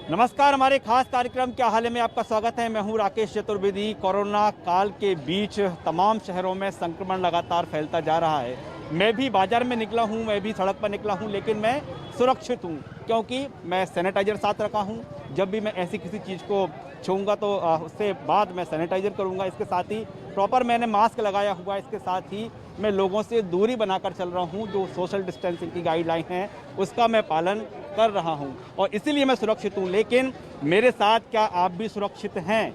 नमस्कार, हमारे खास कार्यक्रम क्या हाल है में आपका स्वागत है। मैं हूं राकेश चतुर्वेदी। कोरोना काल के बीच तमाम शहरों में संक्रमण लगातार फैलता जा रहा है। मैं भी बाजार में निकला हूं, मैं भी सड़क पर निकला हूं, लेकिन मैं सुरक्षित हूं क्योंकि मैं सैनिटाइजर साथ रखा हूं। जब भी मैं ऐसी किसी चीज़ को छूऊंगा तो उससे बाद मैं सैनिटाइजर करूंगा। इसके साथ ही प्रॉपर मैंने मास्क लगाया हुआ। इसके साथ ही मैं लोगों से दूरी बनाकर चल रहा हूं। जो सोशल डिस्टेंसिंग की गाइडलाइन है उसका मैं पालन कर रहा हूं और इसीलिए मैं सुरक्षित हूं। लेकिन मेरे साथ क्या आप भी सुरक्षित हैं,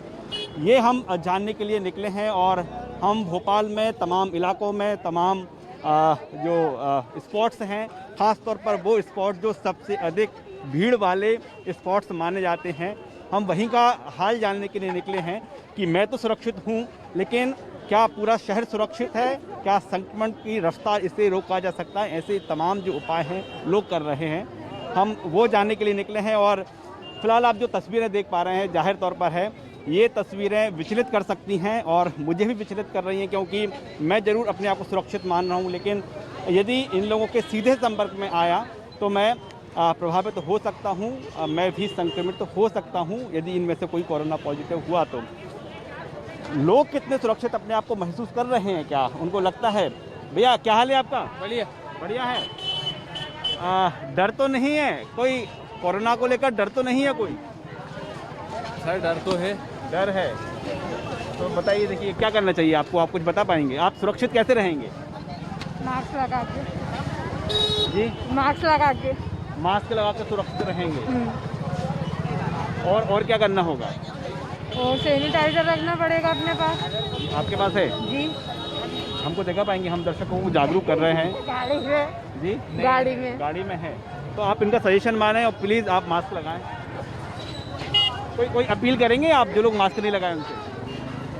ये हम जानने के लिए निकले हैं। और हम भोपाल में तमाम इलाकों में तमाम जो स्पॉट्स हैं, ख़ास तौर पर वो स्पॉट जो सबसे अधिक भीड़ वाले स्पॉट्स माने जाते हैं, हम वहीं का हाल जानने के लिए निकले हैं कि मैं तो सुरक्षित हूं, लेकिन क्या पूरा शहर सुरक्षित है, क्या संक्रमण की रफ्तार इसे रोका जा सकता है। ऐसे तमाम जो उपाय हैं लोग कर रहे हैं, हम वो जानने के लिए निकले हैं। और फिलहाल आप जो तस्वीरें देख पा रहे हैं, जाहिर तौर पर है ये तस्वीरें विचलित कर सकती हैं और मुझे भी विचलित कर रही हैं, क्योंकि मैं ज़रूर अपने आप को सुरक्षित मान रहा हूं, लेकिन यदि इन लोगों के सीधे संपर्क में आया तो मैं प्रभावित हो सकता हूं, मैं भी संक्रमित हो सकता हूं यदि इनमें से कोई कोरोना पॉजिटिव हुआ तो। लोग कितने सुरक्षित अपने आप को महसूस कर रहे हैं, क्या उनको लगता है? भैया क्या हाल है आपका? बढ़िया बढ़िया है। डर तो नहीं है कोई? कोरोना को लेकर डर तो नहीं है कोई? सर, डर तो है। डर है तो बताइए, देखिए क्या करना चाहिए आपको, आप कुछ बता पाएंगे? आप सुरक्षित कैसे रहेंगे? मास्क लगा के। जी, मास्क लगा के। मास्क लगा कर सुरक्षित रहेंगे। और क्या करना होगा? और सैनिटाइजर रखना पड़ेगा अपने पास। आपके पास है? जी, हमको देखा पाएंगे, हम दर्शकों को जागरूक कर रहे हैं। गाड़ी में। जी, गाड़ी में है तो आप इनका सजेशन माने और प्लीज़ आप मास्क लगाएं। कोई अपील करेंगे आप, जो लोग मास्क नहीं लगाए उनसे?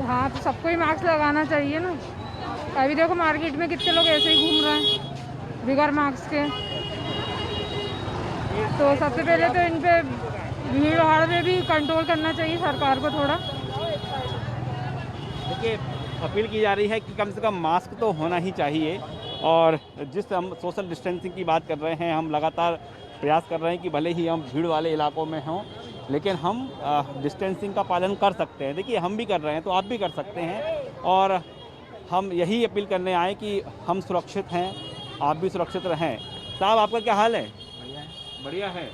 हाँ, तो सबको ही मास्क लगाना चाहिए ना। अभी देखो मार्केट में कितने लोग ऐसे ही घूम रहे हैं बिगर मास्क के। तो सबसे पहले तो इन पे भीड़ भाड़ में भी कंट्रोल करना चाहिए सरकार को थोड़ा। देखिए, अपील की जा रही है कि कम से कम मास्क तो होना ही चाहिए। और जिस हम सोशल डिस्टेंसिंग की बात कर रहे हैं, हम लगातार प्रयास कर रहे हैं कि भले ही हम भीड़ वाले इलाकों में हों, लेकिन हम डिस्टेंसिंग का पालन कर सकते हैं। देखिए, हम भी कर रहे हैं तो आप भी कर सकते हैं। और हम यही अपील करने आए कि हम सुरक्षित हैं, आप भी सुरक्षित रहें। साहब, आपका क्या हाल है? बढ़िया है।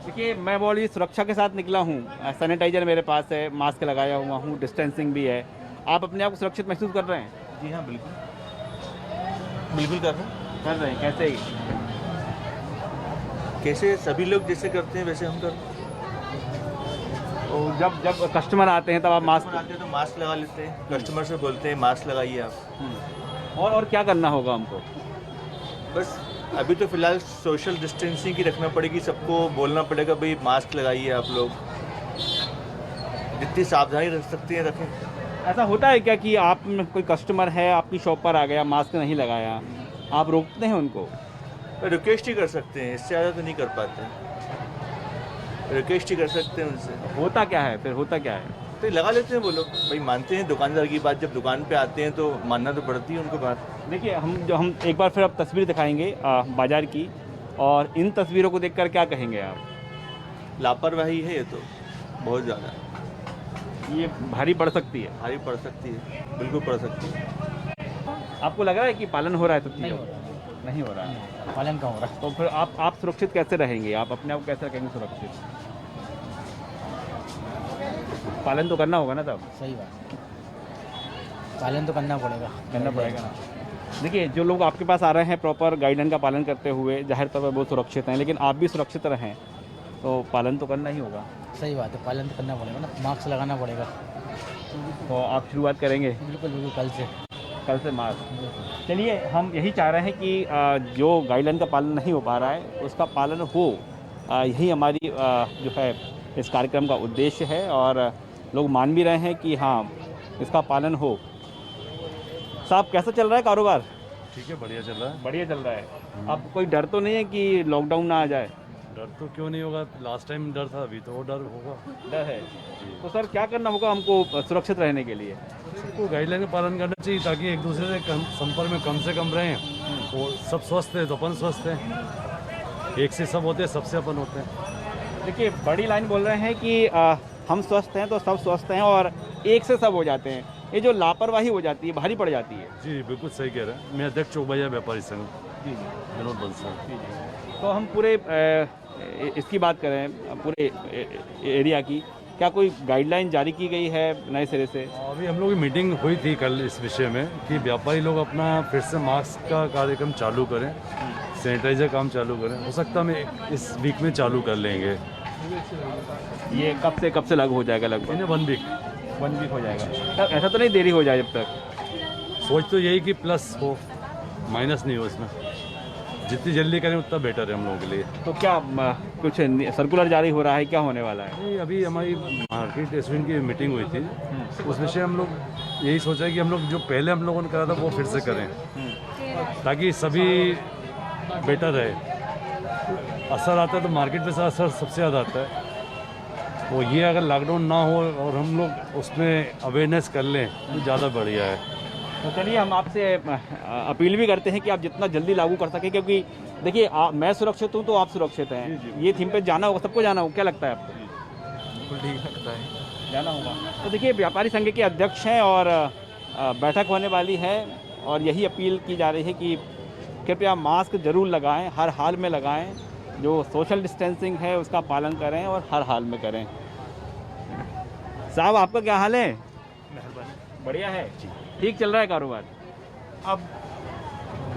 देखिए, मैं बड़ी सुरक्षा के साथ निकला हूँ। सैनिटाइजर मेरे पास है, मास्क लगाया हुआ हूँ, डिस्टेंसिंग भी है। आप अपने आप को सुरक्षित महसूस कर रहे हैं? जी हाँ, बिल्कुल बिल्कुल कर रहे हैं। कैसे? कैसे? सभी लोग जैसे करते हैं वैसे हम करते हैं। तो जब कस्टमर आते हैं तब आप मास्क आते हैं तो मास्क लगा लेते हैं, कस्टमर से बोलते हैं मास्क लगाइए आप। और क्या करना होगा हमको? बस अभी तो फिलहाल सोशल डिस्टेंसिंग की रखना पड़ेगी, सबको बोलना पड़ेगा भाई मास्क लगाइए आप लोग, जितनी सावधानी रख सकते हैं रखें। ऐसा होता है क्या कि आप कोई कस्टमर है, आपकी शॉप पर आ गया, मास्क नहीं लगाया, आप रोकते हैं उनको? रिक्वेस्ट ही कर सकते हैं, इससे ज़्यादा तो नहीं कर पाते। रिक्वेस्ट ही कर सकते हैं उनसे। होता क्या है फिर? होता क्या है? तो लगा लेते हैं वो लोग, भाई मानते हैं दुकानदार की बात, जब दुकान पे आते हैं तो मानना तो पड़ती है उनको बात। देखिए, हम एक बार फिर अब तस्वीर दिखाएंगे बाजार की, और इन तस्वीरों को देखकर क्या कहेंगे आप? लापरवाही है ये तो, बहुत ज़्यादा। ये भारी पड़ सकती है। भारी पड़ सकती है, बिल्कुल पड़ सकती है। आपको लग रहा है कि पालन हो रहा है सब चीज़ों का? नहीं हो रहा है। पालन कहाँ हो रहा है? तो फिर आप सुरक्षित कैसे रहेंगे? आप अपने आप को कैसे रखेंगे सुरक्षित? पालन तो करना होगा ना तब? सही बात, पालन तो करना पड़ेगा ना। देखिए, जो लोग आपके पास आ रहे हैं प्रॉपर गाइडलाइन का पालन करते हुए, जाहिर तौर पर वो सुरक्षित हैं, लेकिन आप भी सुरक्षित रहें तो पालन तो करना ही होगा। सही बात है, पालन तो करना पड़ेगा ना, मास्क लगाना पड़ेगा। तो आप शुरुआत करेंगे? बिल्कुल कल से मास्क। चलिए, हम यही चाह रहे हैं कि जो गाइडलाइन का पालन नहीं हो पा रहा है उसका पालन हो, यही हमारी जो है इस कार्यक्रम का उद्देश्य है। और लोग मान भी रहे हैं कि हाँ, इसका पालन हो। साहब, कैसा चल रहा है कारोबार? ठीक है, बढ़िया चल रहा है। बढ़िया चल रहा है। अब कोई डर तो नहीं है कि लॉकडाउन ना आ जाए? डर तो क्यों नहीं होगा, लास्ट टाइम डर था, अभी तो वो डर होगा। डर है तो सर क्या करना होगा हमको सुरक्षित रहने के लिए? सबको गाइडलाइन का पालन करना चाहिए ताकि एक दूसरे से संपर्क में कम से कम रहें। तो सब स्वस्थ है तो अपन स्वस्थ हैं, एक से सब होते हैं, सबसे अपन होते हैं। देखिए बड़ी लाइन बोल रहे हैं कि हम स्वस्थ हैं तो सब स्वस्थ हैं और एक से सब हो जाते हैं। ये जो लापरवाही हो जाती है भारी पड़ जाती है। जी बिल्कुल सही कह रहे हैं। मैं अध्यक्ष चौक बाजार व्यापारी संघ जी विनोद बंसल। तो हम पूरे इसकी बात करें पूरे एरिया की, क्या कोई गाइडलाइन जारी की गई है नए सिरे से? अभी हम लोग की मीटिंग हुई थी कल इस विषय में कि व्यापारी लोग अपना फिर से मास्क का कार्यक्रम चालू करें, सैनिटाइजर काम चालू करें। हो सकता है हम इस वीक में चालू कर लेंगे। ये कब से लागू हो जाएगा? लगभग इन्हें 1 वीक 1 वीक हो जाएगा। तब ऐसा तो नहीं देरी हो जाए जब तक? सोच तो यही कि प्लस हो, माइनस नहीं हो इसमें। जितनी जल्दी करें उतना बेटर है हम लोगों के लिए। तो क्या कुछ सर्कुलर जारी हो रहा है, क्या होने वाला है? नहीं, अभी हमारी मार्केट एसोसिएशन की मीटिंग हुई थी, उस विषय हम लोग यही सोचा कि हम लोग जो पहले हम लोगों ने करा था वो फिर से करें ताकि सभी बेटर रहे। असर आता है तो मार्केट पे असर सबसे ज़्यादा आता है। तो ये अगर लॉकडाउन ना हो और हम लोग उसमें अवेयरनेस कर लें तो ज़्यादा बढ़िया है। तो चलिए हम आपसे अपील भी करते हैं कि आप जितना जल्दी लागू कर सकें, क्योंकि देखिए मैं सुरक्षित हूँ तो आप सुरक्षित हैं। ये थीम पे जाना होगा, सबको जाना होगा। क्या लगता है आपको? बिल्कुल ठीक लगता है, जाना होगा। तो देखिए व्यापारी संघ के अध्यक्ष हैं और बैठक होने वाली है और यही अपील की जा रही है कि कृपया मास्क जरूर लगाएं, हर हाल में लगाएं। जो सोशल डिस्टेंसिंग है उसका पालन करें और हर हाल में करें। साहब आपका क्या हाल है? बढ़िया है, ठीक चल रहा है कारोबार? अब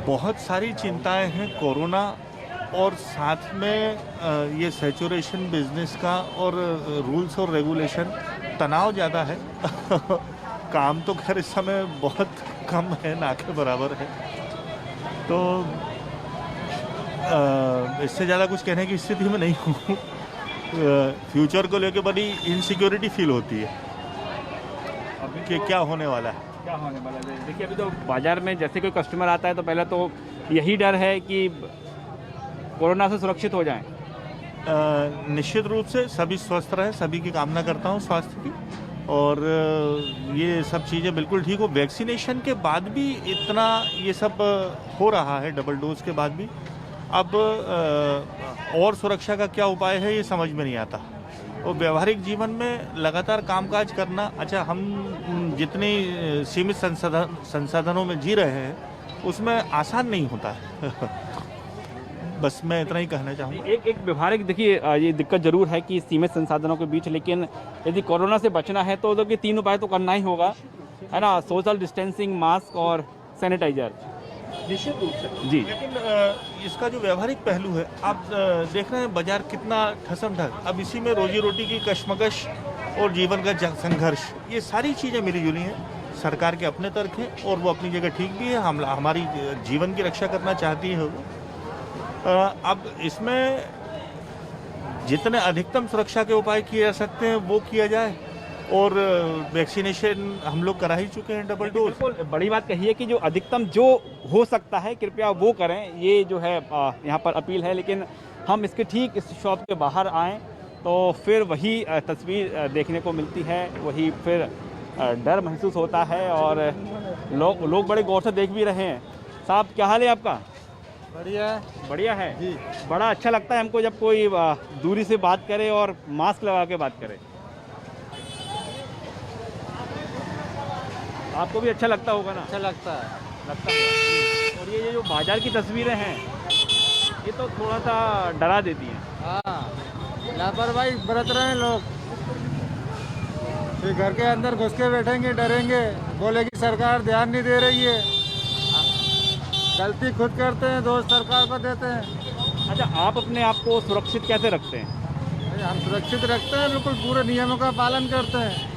बहुत सारी चिंताएं हैं कोरोना और साथ में ये सैचुरेशन बिजनेस का और रूल्स और रेगुलेशन, तनाव ज़्यादा है। काम तो खैर इस समय बहुत कम है, ना के बराबर है। तो इससे ज़्यादा कुछ कहने की स्थिति में नहीं हूँ। फ्यूचर को लेकर बड़ी इनसिक्योरिटी फील होती है कि क्या होने वाला है। क्या होने वाला है? देखिए अभी तो बाजार में जैसे कोई कस्टमर आता है तो पहले तो यही डर है कि कोरोना से सुरक्षित हो जाएं। निश्चित रूप से सभी स्वस्थ रहें, सभी की कामना करता हूँ स्वास्थ्य की, और ये सब चीज़ें बिल्कुल ठीक हो। वैक्सीनेशन के बाद भी इतना ये सब हो रहा है, डबल डोज के बाद भी। अब और सुरक्षा का क्या उपाय है ये समझ में नहीं आता। और व्यवहारिक जीवन में लगातार कामकाज करना, अच्छा हम जितने सीमित संसाधनों में जी रहे हैं उसमें आसान नहीं होता है। बस मैं इतना ही कहना चाहूँगा। एक व्यवहारिक देखिए ये दिक्कत जरूर है कि सीमित संसाधनों के बीच, लेकिन यदि कोरोना से बचना है तो देखिए 3 उपाय तो करना ही होगा, है ना? सोशल डिस्टेंसिंग, मास्क और सैनिटाइजर। निश्चित रूप से जी। लेकिन इसका जो व्यवहारिक पहलू है, आप देख रहे हैं बाजार कितना ठसमठस। अब इसी में रोजी रोटी की कश्मकश और जीवन का संघर्ष, ये सारी चीज़ें मिली जुली हैं। सरकार के अपने तर्क हैं और वो अपनी जगह ठीक भी है। हम हमारी जीवन की रक्षा करना चाहती है वो। अब इसमें जितने अधिकतम सुरक्षा के उपाय किए जा सकते हैं वो किया जाए, और वैक्सीनेशन हम लोग करा ही चुके हैं, डबल डोज। बिल्कुल बड़ी बात कही है कि जो अधिकतम जो हो सकता है कृपया वो करें, ये जो है यहाँ पर अपील है। लेकिन हम इसके ठीक इस शॉप के बाहर आएँ तो फिर वही तस्वीर देखने को मिलती है, वही फिर डर महसूस होता है और लोग बड़े गौर से देख भी रहे हैं। साहब क्या हाल है आपका? बढ़िया है जी। बड़ा अच्छा लगता है हमको जब कोई दूरी से बात करे और मास्क लगा के बात करे। आपको भी अच्छा लगता होगा ना? अच्छा लगता है। और ये जो बाजार की तस्वीरें हैं ये तो थोड़ा सा डरा देती हैं। हाँ, लापरवाही बरत रहे हैं लोग। फिर घर के अंदर घुस के बैठेंगे, डरेंगे, बोलेगी सरकार ध्यान नहीं दे रही है। गलती खुद करते हैं, दोष सरकार को देते हैं। अच्छा, आप अपने आप को सुरक्षित कैसे रखते हैं? हम सुरक्षित रखते हैं, बिल्कुल पूरे नियमों का पालन करते हैं।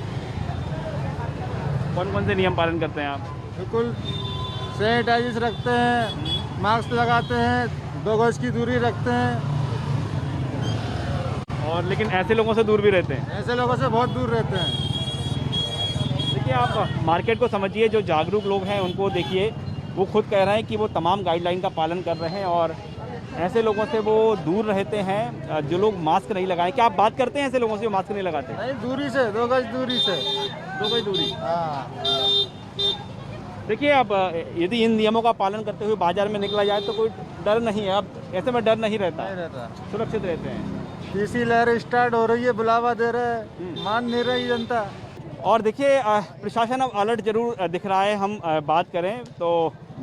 कौन कौन से नियम पालन करते हैं आप? बिल्कुल सैनिटाइजर रखते हैं, मास्क लगाते हैं, 2 गज की दूरी रखते हैं, और लेकिन ऐसे लोगों से दूर भी रहते हैं। ऐसे लोगों से बहुत दूर रहते हैं। देखिए आप मार्केट को समझिए, जो जागरूक लोग हैं उनको देखिए, वो खुद कह रहे हैं कि वो तमाम गाइडलाइन का पालन कर रहे हैं और ऐसे लोगों से वो दूर रहते हैं जो लोग मास्क नहीं लगाएं। क्या आप बात करते हैं ऐसे लोगों से जो मास्क नहीं लगाते? नहीं, दूरी से, 2 गज दूरी से। 2 गज दूरी। हाँ। देखिए अब यदि इन नियमों का पालन करते हुए बाजार में निकला जाए तो कोई डर नहीं है। अब ऐसे में डर नहीं रहता, नहीं रहता। सुरक्षित रहते हैं। तीसरी लहर स्टार्ट हो रही है, बुलावा दे रहे हैं, मान नहीं रही जनता। और देखिए प्रशासन अब अलर्ट जरूर दिख रहा है। हम बात करें तो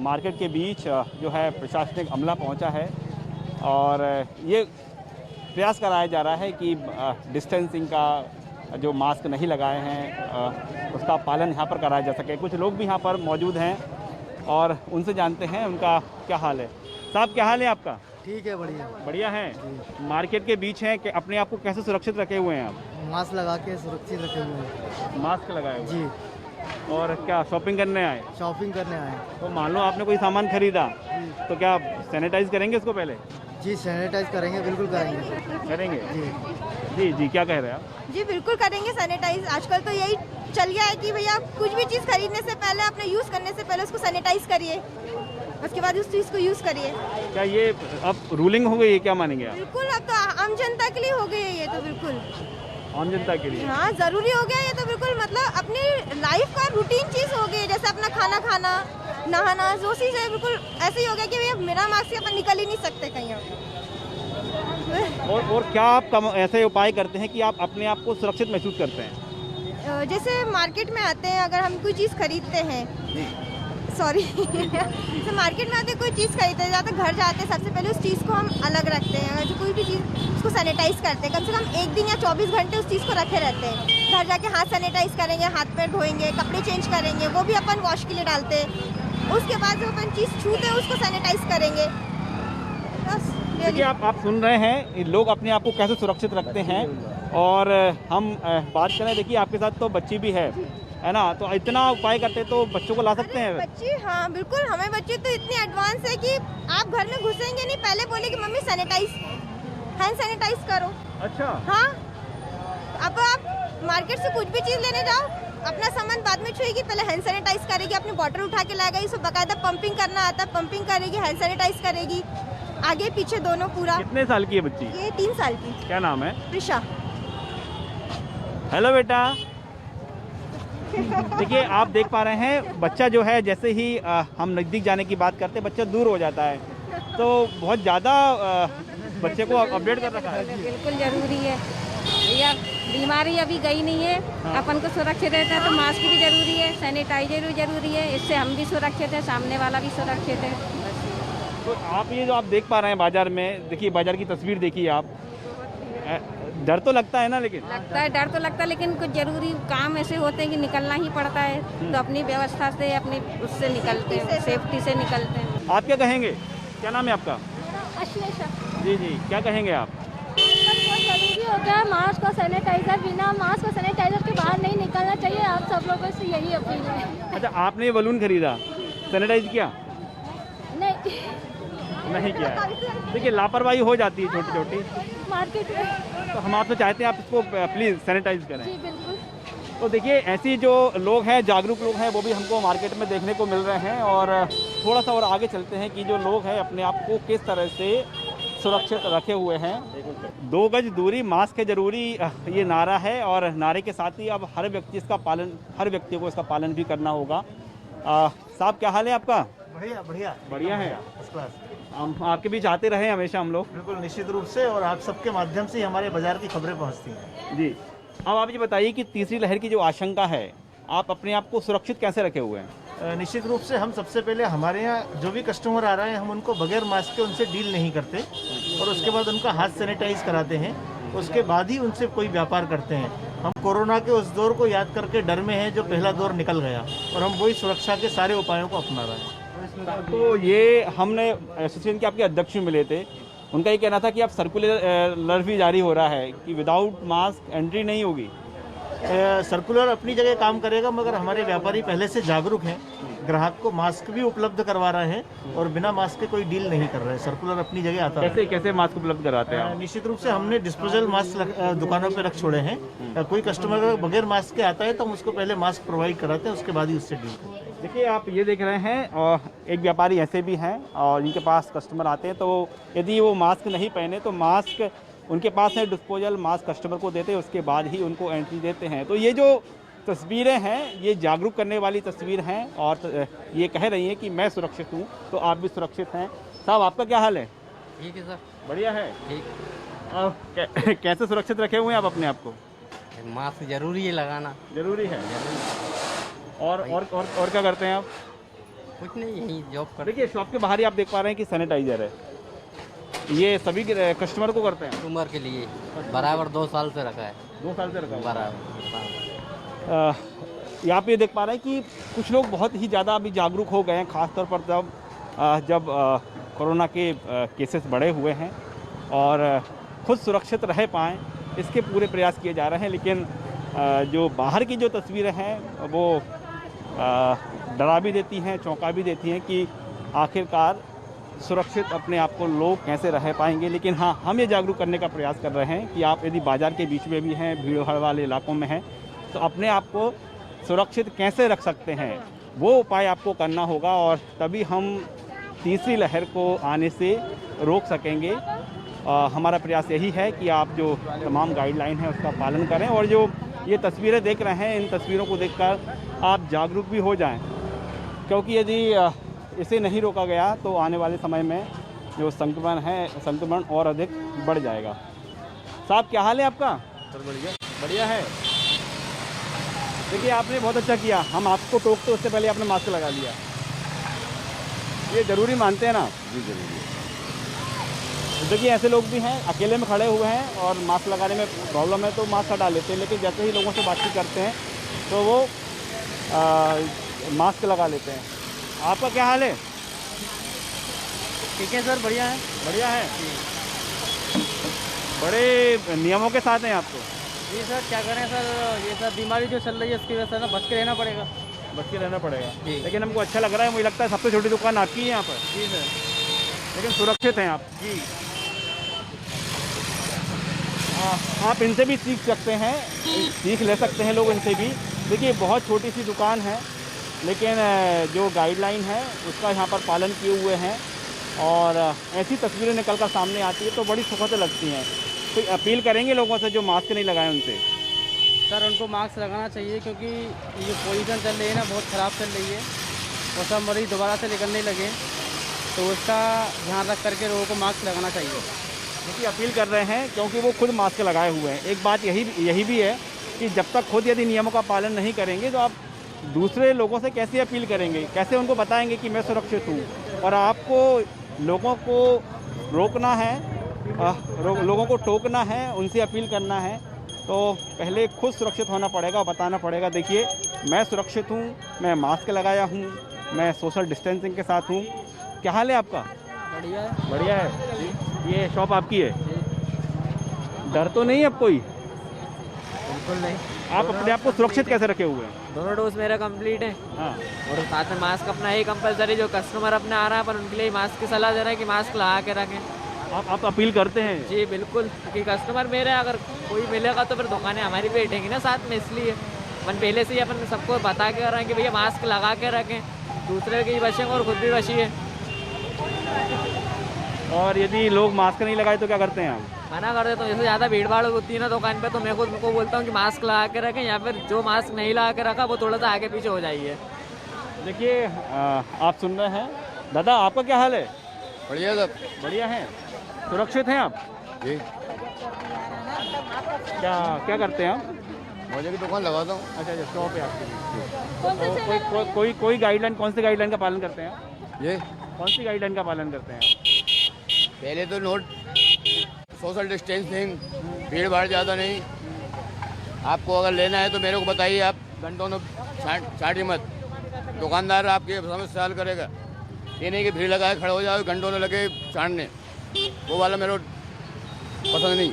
मार्केट के बीच जो है प्रशासनिक अमला पहुंचा है और ये प्रयास कराया जा रहा है कि डिस्टेंसिंग का जो मास्क नहीं लगाए हैं उसका पालन यहाँ पर कराया जा सके। कुछ लोग भी यहाँ पर मौजूद हैं और उनसे जानते हैं उनका क्या हाल है। साहब क्या हाल है आपका? ठीक है, बढ़िया बढ़िया है। मार्केट के बीच हैं कि अपने आप को कैसे सुरक्षित रखे हुए हैं आप? मास्क लगा के सुरक्षित रखे हुए हैं मास्क लगाए हुए जी। और क्या शॉपिंग करने आए? शॉपिंग करने आए हैं तो मान लो आपने कोई सामान खरीदा तो क्या सैनिटाइज करेंगे इसको पहले? जी, सैनिटाइज करेंगे, बिल्कुल करेंगे। करेंगे जी जी जी। क्या कह रहे हैं आप? जी बिल्कुल करेंगे सैनिटाइज। आजकल तो यही चल गया है कि भैया कुछ भी चीज़ खरीदने से पहले, अपने यूज़ करने से पहले उसको सैनिटाइज करिए, उसके बाद उस चीज़ को यूज़ करिए। क्या ये अब रूलिंग हो गई है, क्या मानेंगे आप? बिल्कुल, अब तो आम जनता के लिए हो गई है ये तो बिल्कुल। आम जनता के लिए? हाँ, ज़रूरी हो गया ये तो बिल्कुल। मतलब अपनी लाइफ का रूटीन चीज़ हो गई है, जैसे अपना खाना खाना, नहाना, जो चीज़ है बिल्कुल ऐसे ही हो गया कि भैया बिना मास्क से अपन निकल ही नहीं सकते कहीं और क्या आप ऐसे उपाय करते हैं कि आप अपने आप को सुरक्षित महसूस करते हैं? जैसे मार्केट में आते हैं, अगर हम कोई चीज़ खरीदते हैं, सॉरी जैसे मार्केट में आते कोई चीज़ खरीदते हैं, जाते घर जाते हैं, सबसे पहले उस चीज़ को हम अलग रखते हैं। अगर कोई भी चीज़ उसको सैनिटाइज करते हैं, कम से कम 1 दिन या 24 घंटे उस चीज़ को रखे रहते हैं। घर जाके हाथ सैनिटाइज करेंगे, हाथ पैर धोएंगे, कपड़े चेंज करेंगे, वो भी अपन वॉश के लिए डालते हैं। उसके बाद जब अपन चीज़ छूते हैं उसको सैनिटाइज करेंगे। बस देखिए आप सुन रहे हैं लोग अपने आप को कैसे सुरक्षित रखते हैं। और हम बात करें, देखिए आपके साथ तो बच्ची भी है ना, तो इतना उपाय करते तो बच्चों को ला सकते हैं? बच्ची, हाँ बिल्कुल, हमें बच्चे तो इतने एडवांस है कि आप घर में घुसेंगे नहीं, पहले बोले कि मम्मी सैनिटाइज, हैंड सैनिटाइज करो। अच्छा। हाँ, अब आप मार्केट से कुछ भी चीज़ लेने जाओ, अपना सामान बाद में छुएगी, पहले हैंड सैनिटाइज करेगी, अपनी बॉटल उठा के लाएगी, इसको बाकायदा पंपिंग करना आता है, पंपिंग करेगी, हैंड सैनिटाइज करेगी, आगे पीछे दोनों पूरा। कितने साल की है बच्ची? ये 3 साल की। क्या नाम है? प्रिशा। हेलो बेटा। देखिए आप देख पा रहे हैं बच्चा जो है, जैसे ही हम नज़दीक जाने की बात करते हैं बच्चा दूर हो जाता है, तो बहुत ज़्यादा बच्चे को अपडेट कर रखा है। बिल्कुल ज़रूरी है भैया, बीमारी अभी गई नहीं है। अपन को सुरक्षित रहता है तो मास्क भी ज़रूरी है, सैनिटाइजर भी ज़रूरी है, इससे हम भी सुरक्षित है, सामने वाला भी सुरक्षित है। तो आप ये जो आप देख पा रहे हैं बाजार में, देखिए बाजार की तस्वीर देखिए आप, डर तो लगता है ना? लेकिन लगता है, डर तो लगता है, लेकिन कुछ ज़रूरी काम ऐसे होते हैं कि निकलना ही पड़ता है, तो अपनी व्यवस्था से, अपनी उससे निकलते हैं, सेफ्टी से निकलते हैं। आप क्या कहेंगे? क्या नाम है आपका? अश्लेषा। जी जी, क्या कहेंगे आप? बहुत ज़रूरी हो गया है मास्क और सैनिटाइजर, बिना मास्क और सैनिटाइजर के बाहर नहीं निकलना चाहिए। आप सब लोगों से यही अपील है। अच्छा, आपने ये बलून खरीदा, सैनिटाइज किया? नहीं किया है। देखिए लापरवाही हो जाती है छोटी छोटी मार्केट में, तो हम आपसे चाहते हैं आप इसको प्लीज़ सैनिटाइज करें। जी बिल्कुल। तो देखिए ऐसी जो लोग हैं, जागरूक लोग हैं, वो भी हमको मार्केट में देखने को मिल रहे हैं। और थोड़ा सा और आगे चलते हैं कि जो लोग हैं अपने आप को किस तरह से सुरक्षित रखे हुए हैं। 2 गज दूरी, मास्क है जरूरी, ये नारा है, और नारे के साथ ही अब हर व्यक्ति को इसका पालन भी करना होगा। साहब क्या हाल है आपका? बढ़िया बढ़िया बढ़िया है। First class. हम आपके बीच आते रहे हमेशा हम लोग। बिल्कुल निश्चित रूप से, और आप सबके माध्यम से ही हमारे बाजार की खबरें पहुंचती हैं। जी, अब आप ये बताइए कि तीसरी लहर की जो आशंका है, आप अपने आप को सुरक्षित कैसे रखे हुए हैं? निश्चित रूप से हम सबसे पहले हमारे यहाँ जो भी कस्टमर आ रहे हैं, हम उनको बगैर मास्क के उनसे डील नहीं करते, और उसके बाद उनका हाथ सैनिटाइज कराते हैं, उसके बाद ही उनसे कोई व्यापार करते हैं। हम कोरोना के उस दौर को याद करके डर में हैं जो पहला दौर निकल गया, और हम वही सुरक्षा के सारे उपायों को अपना रहे हैं। तो ये हमने एसोसिएशन के आपके अध्यक्ष मिले थे, उनका ये कहना था कि आप सर्कुलर भी जारी हो रहा है कि विदाउट मास्क एंट्री नहीं होगी। सर्कुलर अपनी जगह काम करेगा, मगर हमारे व्यापारी पहले से जागरूक हैं, ग्राहक को मास्क भी उपलब्ध करवा रहे हैं, और बिना मास्क के कोई डील नहीं कर रहे हैं। सर्कुलर अपनी जगह आता है। कैसे मास्क उपलब्ध कराते हैं आप? निश्चित रूप से हमने डिस्पोजल मास्क दुकानों पे रख छोड़े हैं। कोई कस्टमर अगर बगैर मास्क के आता है तो हम उसको पहले मास्क प्रोवाइड कराते हैं, उसके बाद ही उससे डील करते हैं। देखिए आप ये देख रहे हैं, और एक व्यापारी ऐसे भी हैं और इनके पास कस्टमर आते हैं, तो यदि वो मास्क नहीं पहने तो मास्क उनके पास है, डिस्पोजल मास्क कस्टमर को देते हैं, उसके बाद ही उनको एंट्री देते हैं। तो ये जो तस्वीरें हैं ये जागरूक करने वाली तस्वीर हैं, और ये कह रही हैं कि मैं सुरक्षित हूँ तो आप भी सुरक्षित हैं। साहब आपका क्या हाल है? ठीक है सर। बढ़िया है। ठीक। कैसे सुरक्षित रखे हुए हैं आप अपने आप को? मास्क जरूरी है लगाना। जरूरी है। और क्या करते हैं आप? कुछ नहीं, यही जॉब कर। देखिए शॉप के बाहर ही आप देख पा रहे हैं कि सैनिटाइजर है, ये सभी कस्टमर को करते हैं। उम्र के लिए बराबर 2 साल से रखा है। 2 साल से रखा है बराबर। यहाँ पे देख पा रहे हैं कि कुछ लोग बहुत ही ज़्यादा अभी जागरूक हो गए हैं, ख़ासतौर पर जब कोरोना के केसेस बढ़े हुए हैं और खुद सुरक्षित रह पाएँ इसके पूरे प्रयास किए जा रहे हैं। लेकिन जो बाहर की जो तस्वीरें हैं वो डरा भी देती हैं, चौंका भी देती हैं कि आखिरकार सुरक्षित अपने आप को लोग कैसे रह पाएंगे। लेकिन हाँ, हम ये जागरूक करने का प्रयास कर रहे हैं कि आप यदि बाज़ार के बीच में भी हैं, भीड़ भाड़ वाले इलाकों में हैं, तो अपने आप को सुरक्षित कैसे रख सकते हैं वो उपाय आपको करना होगा और तभी हम तीसरी लहर को आने से रोक सकेंगे। हमारा प्रयास यही है कि आप जो तमाम गाइडलाइन है उसका पालन करें और जो ये तस्वीरें देख रहे हैं इन तस्वीरों को देखकर आप जागरूक भी हो जाएं, क्योंकि यदि इसे नहीं रोका गया तो आने वाले समय में जो संक्रमण और अधिक बढ़ जाएगा। साहब क्या हाल है आपका? सर बढ़िया। बढ़िया है। देखिए आपने बहुत अच्छा किया, हम आपको टोकते उससे पहले आपने मास्क लगा लिया। ये ज़रूरी मानते हैं ना? जी जरूरी है। देखिए ऐसे लोग भी हैं अकेले में खड़े हुए हैं और मास्क लगाने में प्रॉब्लम है तो मास्क हटा लेते हैं, लेकिन जैसे ही लोगों से बातचीत करते हैं तो वो मास्क लगा लेते हैं। आपका क्या हाल है? ठीक है सर, बढ़िया है। बढ़िया है। बड़े नियमों के साथ हैं आप तो। जी सर, क्या करें सर, ये सब बीमारी जो चल रही है उसकी वजह से ना बच के रहना पड़ेगा। बच के रहना पड़ेगा। जी। लेकिन हमको अच्छा लग रहा है, मुझे लगता है सबसे छोटी दुकान आपकी है यहाँ पर। जी सर। लेकिन सुरक्षित हैं आप। जी। आप इनसे भी सीख सकते हैं, सीख ले सकते हैं लोग इनसे भी। देखिए बहुत छोटी सी दुकान है लेकिन जो गाइडलाइन है उसका यहाँ पर पालन किए हुए हैं और ऐसी तस्वीरें निकल कर सामने आती है तो बड़ी सुखद लगती हैं। तो अपील करेंगे लोगों से जो मास्क नहीं लगाए उनसे। सर उनको मास्क लगाना चाहिए क्योंकि ये पोजीशन चल रही है ना, बहुत ख़राब चल रही है और सब मरीज दोबारा से निकलने लगे, तो उसका ध्यान रख करके लोगों को मास्क लगाना चाहिए। देखिए अपील कर रहे हैं क्योंकि वो खुद मास्क लगाए हुए हैं। एक बात यही भी है कि जब तक खुद यदि नियमों का पालन नहीं करेंगे तो आप दूसरे लोगों से कैसे अपील करेंगे, कैसे उनको बताएंगे कि मैं सुरक्षित हूँ। और आपको लोगों को रोकना है, लोगों को टोकना है, उनसे अपील करना है तो पहले खुद सुरक्षित होना पड़ेगा और बताना पड़ेगा देखिए मैं सुरक्षित हूँ, मैं मास्क लगाया हूँ, मैं सोशल डिस्टेंसिंग के साथ हूँ। क्या हाल है आपका? बढ़िया है। बढ़िया है। ये शॉप आपकी है? डर तो नहीं अब कोई? बिल्कुल नहीं। आप अपने आप को सुरक्षित कैसे रखे हुए हैं? दोनों डोज मेरा कंप्लीट है हाँ। और साथ में मास्क अपना ही कंपलसरी, जो कस्टमर अपने आ रहा है पर उनके लिए मास्क की सलाह दे रहा है कि मास्क लगा के रखें। आप अपील करते हैं? जी बिल्कुल, क्योंकि कस्टमर मेरे अगर कोई मिलेगा तो फिर दुकानें हमारी भी बैठेंगी ना साथ में, इसलिए अपन पहले से ही अपन सबको बता के रहे हैं कि भैया मास्क लगा के रखें, दूसरे की बचेंगे और खुद भी बचिए। और यदि लोग मास्क नहीं लगाए तो क्या करते हैं आप? मना कर देता हूँ, जैसे ज़्यादा भीड़ भाड़ होती है ना दुकान पे तो मैं खुद को बोलता हूँ कि मास्क लगा के रखें, या फिर जो मास्क नहीं लगा के रखा वो थोड़ा सा आगे पीछे हो जाइए। देखिए आप सुन रहे हैं। दादा आपका क्या हाल है? बढ़िया सर। बढ़िया है। सुरक्षित हैं आप? जी। क्या करते हैं आप? मोजे की दुकान लगाता हूँ। अच्छा शॉप है आपकी। तो कोई गाइडलाइन, कौन सी गाइडलाइन का पालन करते हैं आप? ये कौन सी गाइडलाइन का पालन करते हैं आप? पहले तो नोट सोशल डिस्टेंसिंग, भीड़ भाड़ ज़्यादा नहीं। आपको अगर लेना है तो मेरे को बताइए, आप घंटों में छाटी मत, दुकानदार आपकी समस्या हल करेगा। ये नहीं कि भीड़ लगाए खड़े हो जाओ, घंटों में लगे छाटने, वो वाला मेरे को पसंद नहीं।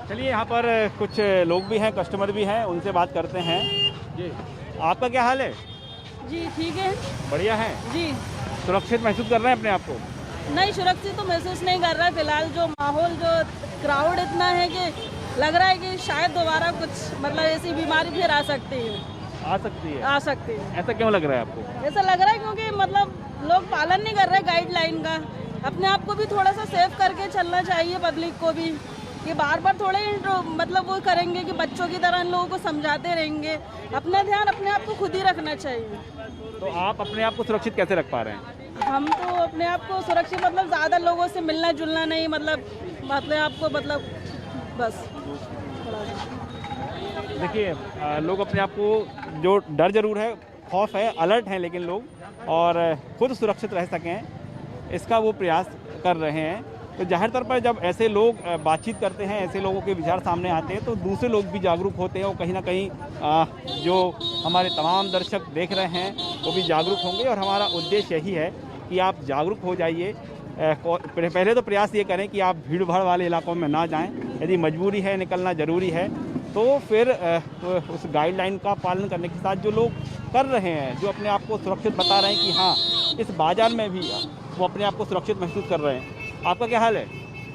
चलिए यहाँ पर कुछ लोग भी हैं, कस्टमर भी हैं, उनसे बात करते हैं। जी आपका क्या हाल है? जी ठीक है। बढ़िया है। जी सुरक्षित महसूस कर रहे हैं अपने आप को? नहीं, सुरक्षित तो महसूस नहीं कर रहा है फिलहाल। जो माहौल, जो क्राउड इतना है कि लग रहा है कि शायद दोबारा कुछ मतलब ऐसी बीमारी फिर आ सकती है। आ सकती है? आ सकती है। ऐसा क्यों लग रहा है आपको? ऐसा लग रहा है क्योंकि मतलब लोग पालन नहीं कर रहे गाइडलाइन का। अपने आप को भी थोड़ा सा सेफ करके चलना चाहिए, पब्लिक को भी, कि बार बार थोड़े मतलब वो करेंगे कि बच्चों की तरह इन लोगों को समझाते रहेंगे। अपना ध्यान अपने आप को खुद ही रखना चाहिए। तो आप अपने आप को सुरक्षित कैसे रख पा रहे हैं? हम तो अपने आप को सुरक्षित मतलब ज़्यादा लोगों से मिलना जुलना नहीं, मतलब मतलब आपको मतलब बस देखिए लोग अपने आप को जो डर जरूर है, खौफ है, अलर्ट हैं, लेकिन लोग और खुद सुरक्षित रह सकें इसका वो प्रयास कर रहे हैं। तो जाहिर तौर पर जब ऐसे लोग बातचीत करते हैं, ऐसे लोगों के विचार सामने आते हैं तो दूसरे लोग भी जागरूक होते हैं और कहीं ना कहीं जो हमारे तमाम दर्शक देख रहे हैं वो भी जागरूक होंगे। और हमारा उद्देश्य यही है कि आप जागरूक हो जाइए। पहले तो प्रयास ये करें कि आप भीड़ भाड़ वाले इलाकों में ना जाएं। यदि मजबूरी है, निकलना ज़रूरी है, तो फिर उस गाइडलाइन का पालन करने के साथ जो लोग कर रहे हैं, जो अपने आप को सुरक्षित बता रहे हैं कि हाँ इस बाज़ार में भी वो अपने आप को सुरक्षित महसूस कर रहे हैं। आपका क्या हाल है?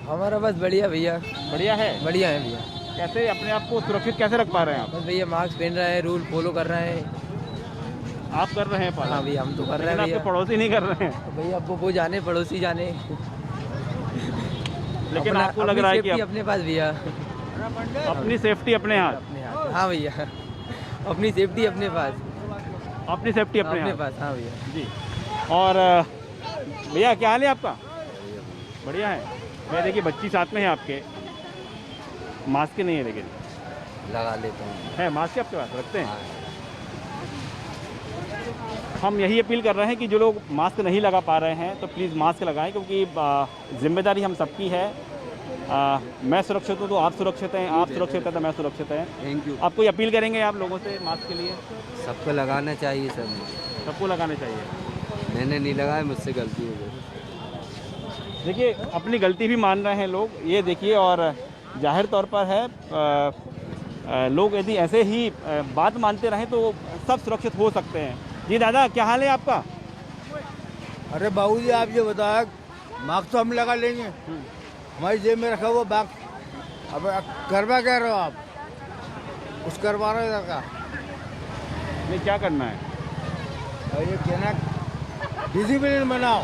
हमारा बस बढ़िया भैया, बढ़िया है। बढ़िया है भैया। कैसे अपने आप को सुरक्षित कैसे रख पा रहे हैं आप? बस भैया मास्क पहन रहे हैं, रूल फॉलो कर रहे हैं। आप कर रहे हैं पालन? हाँ भैया, हम तो कर रहे लेकिन हैं आपके भैया। पड़ोसी नहीं कर रहे हैं। तो भैया अब वो जाने, पड़ोसी जाने। लेकिन अपना- आपको लग रहा है कि अपनी अपने पास भैया, अपनी सेफ्टी अपने हाथ, अपने हाथ। हाँ भैया, अपनी सेफ्टी अपने पास, अपनी सेफ्टी अपने अपने हाथ। पास। हाँ भैया जी। और भैया क्या हाल है आपका? बढ़िया है। मैं देखिए बच्ची साथ में है आपके, मास्क नहीं है लेकिन लगा लेता हूँ। है मास्क आपके पास रखते हैं? हम यही अपील कर रहे हैं कि जो लोग मास्क नहीं लगा पा रहे हैं तो प्लीज़ मास्क लगाएं, क्योंकि जिम्मेदारी हम सबकी है। मैं सुरक्षित हूँ तो आप सुरक्षित हैं, आप सुरक्षित हैं तो मैं सुरक्षित हैं। Thank you. आप कोई अपील करेंगे आप लोगों से मास्क के लिए? सबको लगाना चाहिए, सब। सबको लगाने चाहिए। मैंने नहीं लगाया, मुझसे गलती हो गई। देखिए अपनी गलती भी मान रहे हैं लोग, ये देखिए। और जाहिर तौर पर है लोग यदि ऐसे ही बात मानते रहें तो सब सुरक्षित हो सकते हैं। जी दादा क्या हाल है आपका? अरे बाबूजी आप ये बताया, मास्क तो हम लगा लेंगे, हमारी जेब में रखा हुआ बैग। अब करवा क्या रहे हो आप? कुछ करवा रहे हो का? नहीं, क्या करना है? और ये कहना डिसिप्लिन बनाओ,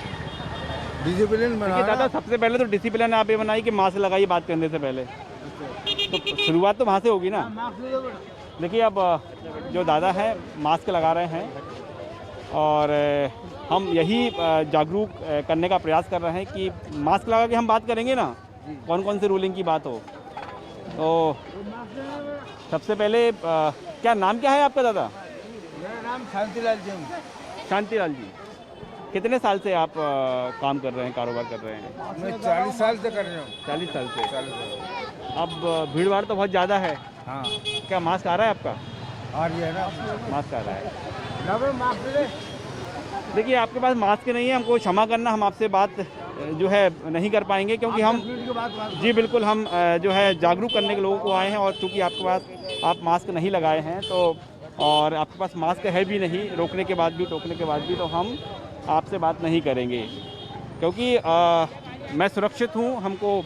डिसिप्लिन बनाओ देखिए दादा, ना। सबसे पहले तो डिसिप्लिन आप ये बनाइए कि मास्क लगाइए बात करने से पहले, तो शुरुआत तो वहाँ से होगी ना। देखिए अब जो दादा हैं मास्क लगा रहे हैं और हम यही जागरूक करने का प्रयास कर रहे हैं कि मास्क लगा के हम बात करेंगे ना, कौन कौन सी रूलिंग की बात हो। तो सबसे पहले क्या नाम क्या है आपका दादा? मेरा नाम शांतिलाल जी। शांतिलाल जी, कितने साल से आप काम कर रहे हैं, कारोबार कर रहे हैं? मैं 40 साल से कर रहा हूँ। 40 साल से। 40 साल। अब भीड़ भाड़ तो बहुत ज़्यादा है। हाँ, क्या मास्क आ रहा है आपका? आ रही है ना मास्क आ रहा है। मास्क ले। देखिए आपके पास मास्क नहीं है, हमको क्षमा करना, हम आपसे बात जो है नहीं कर पाएंगे, क्योंकि हम जी बिल्कुल हम जो है जागरूक करने के लोगों को आए हैं। और चूँकि आपके पास आप मास्क नहीं लगाए हैं तो, और आपके पास मास्क है भी नहीं, रोकने के बाद भी, टोकने के बाद भी, तो हम आपसे बात नहीं करेंगे। क्योंकि मैं सुरक्षित हूँ, हमको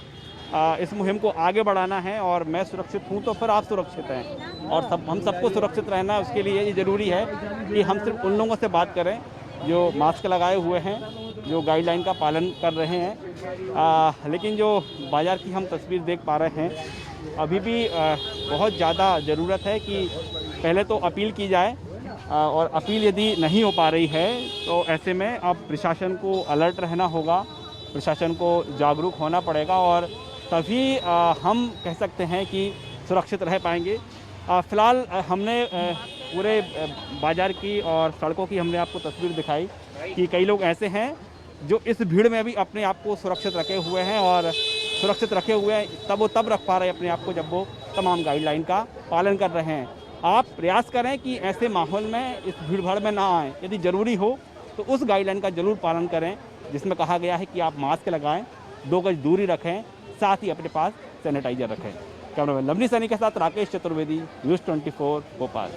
इस मुहिम को आगे बढ़ाना है और मैं सुरक्षित हूँ तो फिर आप सुरक्षित हैं। और हम सबको सुरक्षित रहना, उसके लिए ये ज़रूरी है कि हम सिर्फ उन लोगों से बात करें जो मास्क लगाए हुए हैं, जो गाइडलाइन का पालन कर रहे हैं। लेकिन जो बाज़ार की हम तस्वीर देख पा रहे हैं, अभी भी बहुत ज़्यादा ज़रूरत है कि पहले तो अपील की जाए, और अपील यदि नहीं हो पा रही है तो ऐसे में अब प्रशासन को अलर्ट रहना होगा, प्रशासन को जागरूक होना पड़ेगा, और तभी हम कह सकते हैं कि सुरक्षित रह पाएंगे। फ़िलहाल हमने पूरे बाज़ार की और सड़कों की हमने आपको तस्वीर दिखाई कि कई लोग ऐसे हैं जो इस भीड़ में भी अपने आप को सुरक्षित रखे हुए हैं, और सुरक्षित रखे हुए हैं तब वो तब रख पा रहे हैं अपने आप को जब वो तमाम गाइडलाइन का पालन कर रहे हैं। आप प्रयास करें कि ऐसे माहौल में, इस भीड़ भाड़ में ना आएँ। यदि ज़रूरी हो तो उस गाइडलाइन का ज़रूर पालन करें जिसमें कहा गया है कि आप मास्क लगाएं, 2 गज दूरी रखें, साथ ही अपने पास सैनिटाइजर रखें। कैमरामैन लवनी सैनी के साथ राकेश चतुर्वेदी, न्यूज़ 24 भोपाल।